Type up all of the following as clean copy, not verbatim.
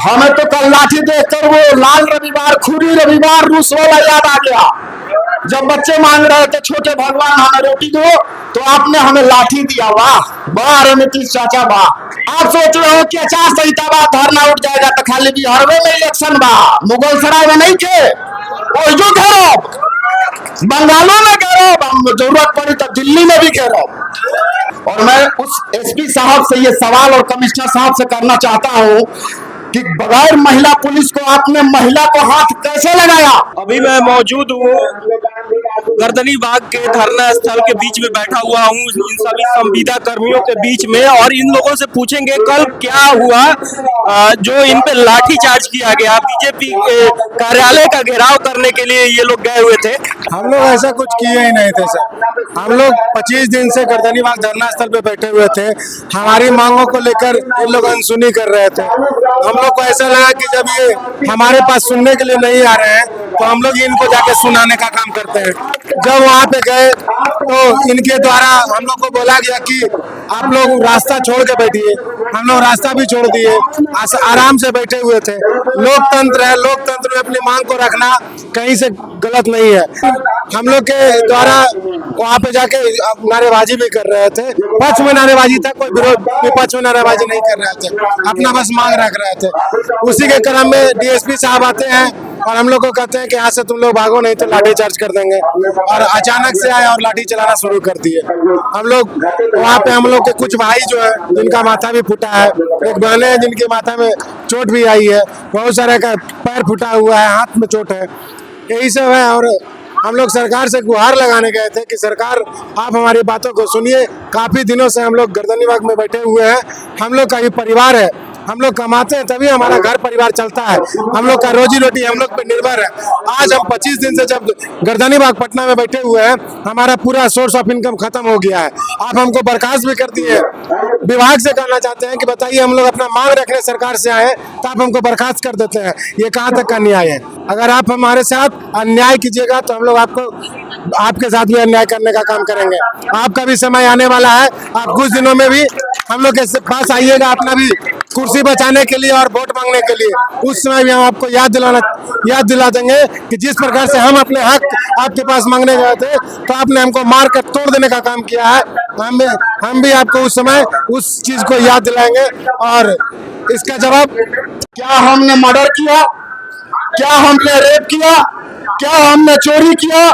हमें तो कल लाठी देखकर वो लाल रविवार खूरी रविवार रूस वाला याद आ गया। जब बच्चे मांग रहे थे छोटे भगवान हमें रोटी दो, तो आपने हमें लाठी दिया। वाह वाह रे नीतीश चाचा वाह। आप सोच रहे हो कि आचार संहिता बा धरना उठ जाएगा तो खाली बिहारवे में इलेक्शन बा, मुगल सराय में नहीं थे। वो जो घेरो बंगालों में घेरो, जरूरत पड़ी तो दिल्ली में भी घेरो। और मैं उस एसपी साहब से ये सवाल और कमिश्नर साहब से करना चाहता हूँ कि बगैर महिला पुलिस को आपने महिला को हाथ कैसे लगाया। अभी मैं मौजूद हूँ गर्दनी बाग के धरना स्थल के बीच में बैठा हुआ हूँ इन सभी संविदा कर्मियों के बीच में, और इन लोगों से पूछेंगे कल क्या हुआ जो इन पे लाठी चार्ज किया गया। बीजेपी के कार्यालय का घेराव करने के लिए ये लोग गए हुए थे। हम लोग ऐसा कुछ किए ही नहीं थे सर। हम लोग 25 दिन से गर्दनी बाग धरना स्थल पे बैठे हुए थे। हमारी मांगों को लेकर ये लोग अनसुनी कर रहे थे। हम लोग को ऐसा लगा कि जब ये हमारे पास सुनने के लिए नहीं आ रहे हैं तो हम लोग इनको जाके सुनाने का काम करते हैं। जब वहाँ पे गए तो इनके द्वारा हम लोग को बोला गया कि आप लोग रास्ता छोड़ के बैठिए। हम लोग रास्ता भी छोड़ दिए, आराम से बैठे हुए थे। लोकतंत्र है, लोकतंत्र में अपनी मांग को रखना कहीं से गलत नहीं है। हम लोग के द्वारा वहाँ पे जाके नारेबाजी भी कर रहे थे। पक्ष में नारेबाजी था, कोई विरोध विपक्ष में नारेबाजी नहीं कर रहे थे, अपना बस मांग रख रहे थे। उसी के क्रम में डीएसपी साहब आते हैं और हम लोग को कहते हैं कि यहाँ से तुम लोग भागो नहीं तो लाठी चार्ज कर देंगे, और अचानक से आए और लाठी चलाना शुरू कर दिए। हम लोग वहाँ पे हम लोग के कुछ भाई जो है जिनका माथा भी फूटा है, एक बहने हैं जिनके माथा में चोट भी आई है, बहुत सारे का पैर फूटा हुआ है, हाथ में चोट है, यही सब है। और हम लोग सरकार से गुहार लगाने गए थे कि सरकार आप हमारी बातों को सुनिए। काफी दिनों से हम लोग गर्दनी बाग में बैठे हुए हैं। हम लोग का ही परिवार है, हम लोग कमाते हैं तभी हमारा घर परिवार चलता है। हम लोग का रोजी रोटी हम लोग पे निर्भर है। आज हम 25 दिन से जब गर्दनी बाग पटना में बैठे हुए हैं, हमारा पूरा सोर्स ऑफ इनकम खत्म हो गया है। आप हमको बर्खास्त भी कर दिए। विभाग से कहना चाहते हैं कि बताइए, हम लोग अपना मांग रखने सरकार से आए तो आप हमको बर्खास्त कर देते हैं। ये कहाँ तक का न्याय है? अगर आप हमारे साथ अन्याय कीजिएगा तो हम लोग आपके साथ भी अन्याय करने का काम करेंगे। आपका भी समय आने वाला है, आप कुछ दिनों में भी हम लोग के पास आइएगा अपना भी कुर्सी बचाने के लिए और वोट मांगने के लिए। उस समय भी हम आपको याद दिला देंगे कि जिस प्रकार से हम अपने हक आपके पास मांगने गए थे तो आपने हमको मार कर तोड़ देने का काम किया है। हम भी आपको उस समय उस चीज को याद दिलाएंगे और इसका जवाब। क्या हमने मर्डर किया? क्या हमने रेप किया? क्या हमने चोरी किया?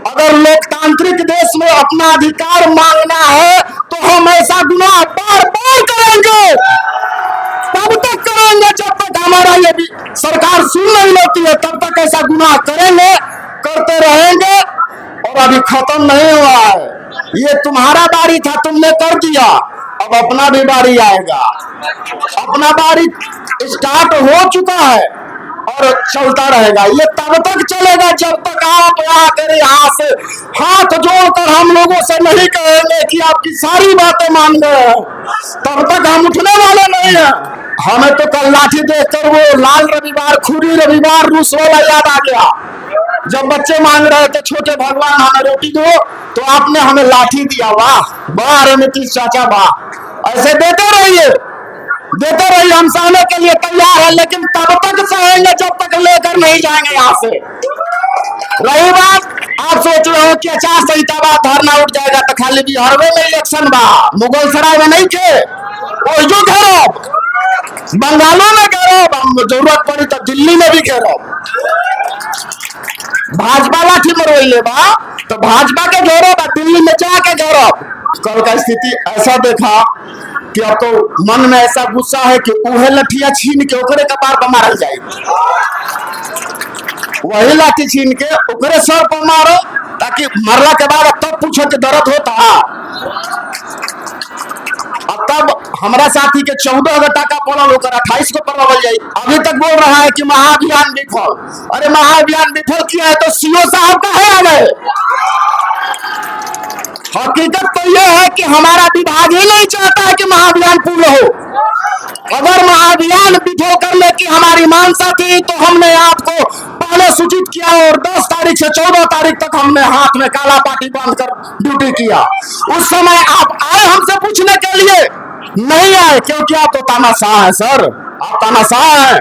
अगर लोकतांत्रिक देश में अपना अधिकार मांगना है तो हम ऐसा गुनाह बार बार करेंगे, तब तक करेंगे जब तक हमारा ये भी सरकार सुन नहीं लेती है, तब तक ऐसा गुनाह करेंगे, करते रहेंगे। और अभी खत्म नहीं हुआ है। ये तुम्हारा बारी था, तुमने कर दिया, अब अपना भी बारी आएगा। अपना बारी स्टार्ट हो चुका है और चलता रहेगा। ये तब तक चलेगा जब तक आप आकर यहाँ से हाथ जोड़कर हम लोगों से नहीं कहेंगे कि आपकी सारी बातें मान गए, तब तक हम उठने वाले नहीं है। हमें तो कल लाठी देखकर वो लाल रविवार खूरी रविवार रूस वाला याद आ गया। जब बच्चे मांग रहे थे छोटे भगवान हमें रोटी दो, तो आपने हमें लाठी दिया। वाह वाह रे नीतीश चाचा वाह। ऐसे देते रहिए, हम सहने के लिए तैयार है, लेकिन तब तक सहेंगे जब तक लेकर नहीं जाएंगे यहाँ से। रही बात, आप सोच रहे हो कि आचार संहिता बा धरना उठ जाएगा तो खाली बिहारवे में इलेक्शन बा, मुगल सराय में नहीं थे। वो जो घेरो बंगालों में घेरो, जरूरत पड़ी तो दिल्ली में भी घेरो। भाजपा लाठी मरवैले बा तो भाजपा के घेरो बा, दिल्ली में जाके घेरो। कल का स्थिति ऐसा देखा कि अब तो मन में ऐसा गुस्सा है कि उहे लठिया छीन के ओकरे कपार पर मारल जाए। वही लाठी छीन के ओकरे सर पर मारो, ताकि मरला के बाद तब पूछो कि दर्द होता। अब तब हमारा साथी के 14,000 टाका पड़ल, 28 को पड़ल जाए। अभी तक बोल रहा है कि महाअभियान विफल। अरे महाअभियान विफल किया है तो सीओ साहब का है गए। हकीकत तो यह है कि हमारा विभाग ही नहीं चाहता है कि महाअभियान पूर्ण हो। अगर महाअभियान विफल करने की हमारी मानसा थी तो हमने आपको पहले सूचित किया और 10 तारीख से 14 तारीख तक हमने हाथ में काला पाटी बांधकर ड्यूटी किया। उस समय आप आए हमसे पूछने के लिए, नहीं आए, क्योंकि आप तो तानाशाह हैं सर, आप तानाशाह हैं।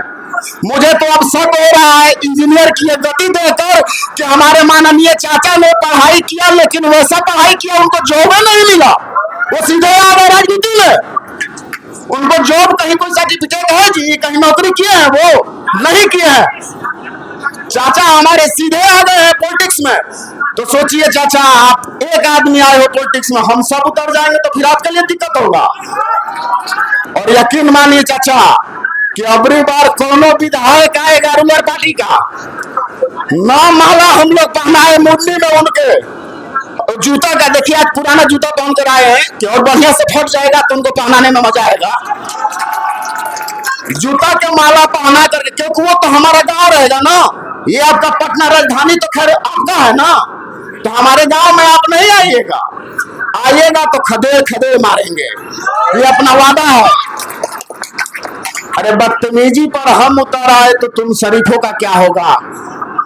मुझे तो अब शक हो रहा है इंजीनियर की ये गति देखकर कि हमारे माननीय चाचा ने पढ़ाई किया, लेकिन वैसा पढ़ाई किया उनको जॉब नहीं मिला, वो सीधे आ गए राजनीति में। उनको जॉब कहीं कोई सर्टिफिकेट है जी, कहीं नौकरी किए हैं, वो नहीं किए हैं। चाचा हमारे सीधे आ गए हैं पॉलिटिक्स में। तो सोचिए चाचा, आप एक आदमी आए हो पॉलिटिक्स में, हम सब उतर जाएंगे तो फिर आपके लिए दिक्कत होगा। और यकीन मानिए चाचा कि अबरी बार कोनो विधायक आएगा रूलर पार्टी का, नाम माला हम लोग पहनाए मुरली में उनके, और जूता का देखिए, आज पुराना जूता पहन कर आए हैं कि और बढ़िया से फट जाएगा तो उनको पहनाने में मजा आएगा। जूता के माला पहना करके, क्योंकि वो तो हमारा गांव रहेगा ना, ये आपका पटना राजधानी तो खैर आपका है ना, तो हमारे गांव में आप नहीं आइएगा, आइएगा तो खदेड़ खदेड़ मारेंगे, ये अपना वादा है। अरे बदतमीजी पर हम उतर आए तो तुम शरीफों का क्या होगा,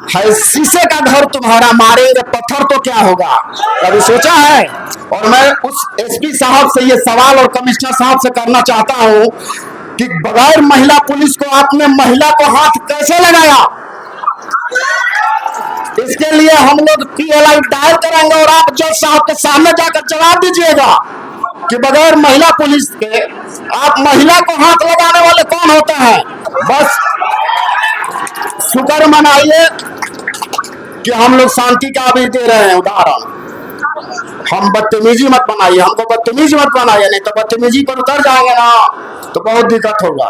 है शीशे का घर तुम्हारा, मारेंगे पत्थर तो क्या होगा, कभी सोचा है? और मैं उस एसपी साहब से ये सवाल और कमिश्नर साहब से करना चाहता हूं कि बगैर महिला पुलिस को आपने महिला को हाथ कैसे लगाया? इसके लिए हम लोग PLI डायल करेंगे और आप जज साहब के सामने जाकर जवाब दीजिएगा कि बगैर महिला पुलिस के आप महिला को हाथ लगाने वाले कौन होते हैं। बस शुक्र मनाइए कि हम लोग शांति का भी दे रहे हैं उदाहरण। हम बदतमीजी मत बनाइए, हमको बदतमीजी मत बनाइए, नहीं तो बदतमीजी पर उतर जाएंगे ना तो बहुत दिक्कत होगा।